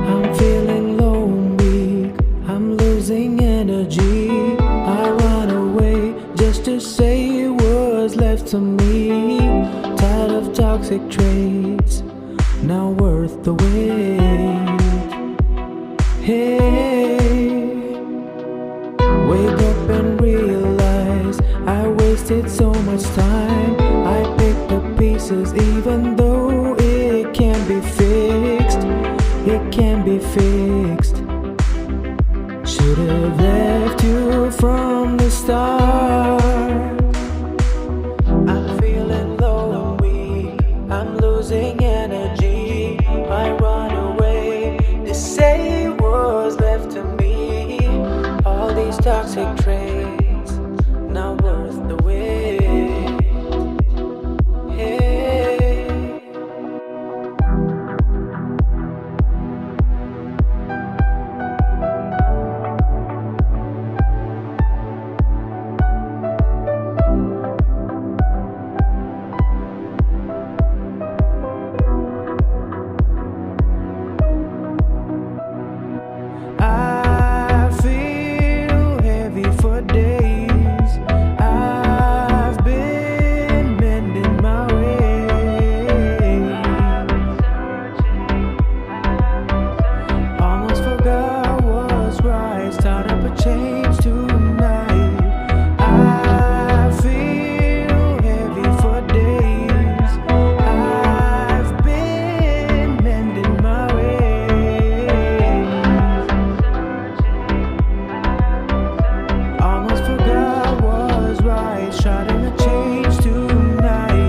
I'm feeling lonely, I'm losing energy. I run away just to say what's left to me. Tired of toxic traits, not worth the wait. Hey, wake up and realize I wasted so much time. I picked up pieces even though it can't be fixed. It can be fixed. Should've left you from the start. I'm feeling low and weak, I'm losing energy. I run away to say what's left to me. All these toxic traits, not worth the wait. I feel heavy for days. I've been mending my way. Almost forgot what's right. Start up a change tonight. I feel heavy for days. I've been mending my way. Almost forgot what's right, starting a change tonight.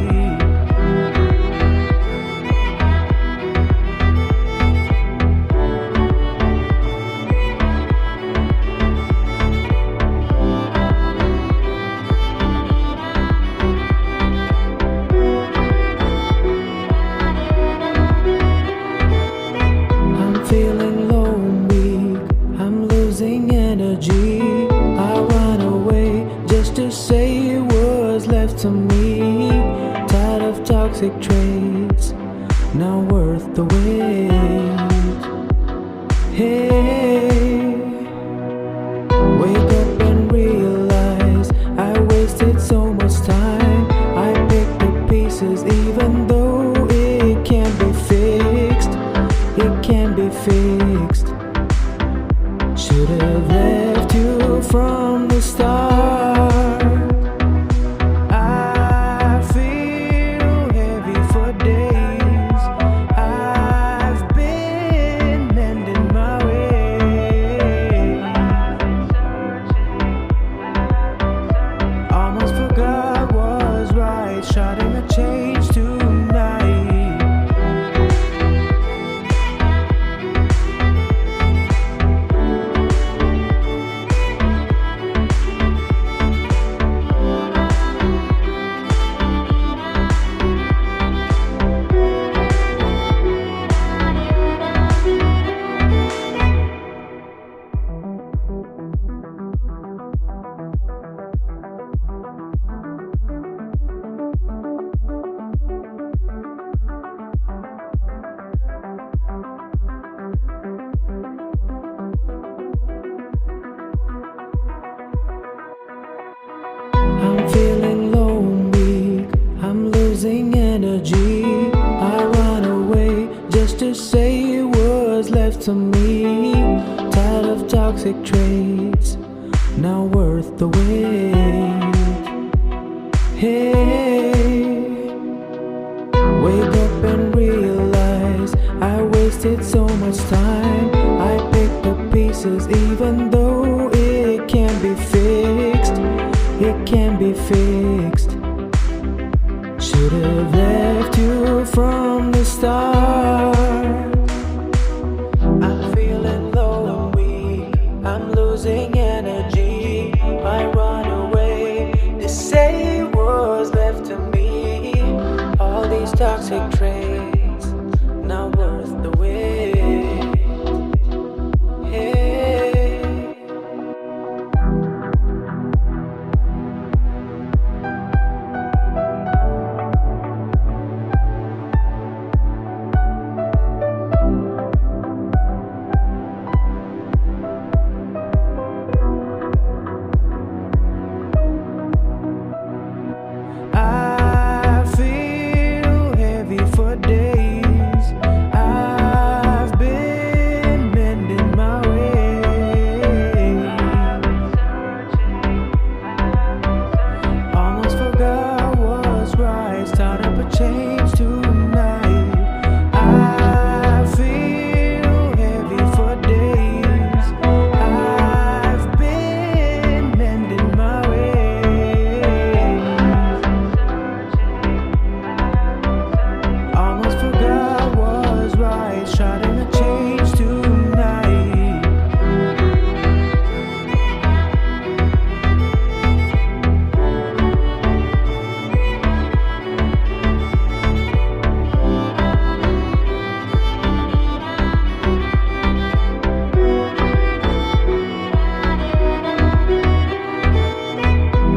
I'm feeling low and weak, I'm losing energy. I run away just to say what's left to me. Tired of toxic traits, not worth the wait. Hey, wake up and realize I wasted so much time. I picked up pieces even though it can't be fixed. It can be fixed. Should've left you from the start. I feel heavy for days. I've been mending my way. Almost forgot what's right, starting a change tonight. I'm feeling low and weak, I'm losing energy. I run away just to say what's left to me. Tired of toxic traits, not worth the wait. Hey, wake up and realize I wasted so much time. I picked up pieces even though it can't be fixed. It can be fixed. Should've left you from the start. I'm feeling low and weak, I'm losing energy. I run away to say what's left to me. All these toxic traits, not worth the wait. starting to change tonight.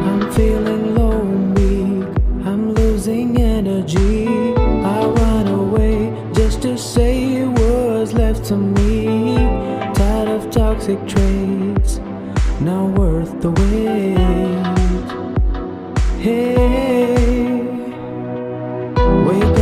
I'm feeling low and weak, I'm losing energy. I run away just to say what's left to me. Tired of toxic traits, not worth the wait. Hey, wake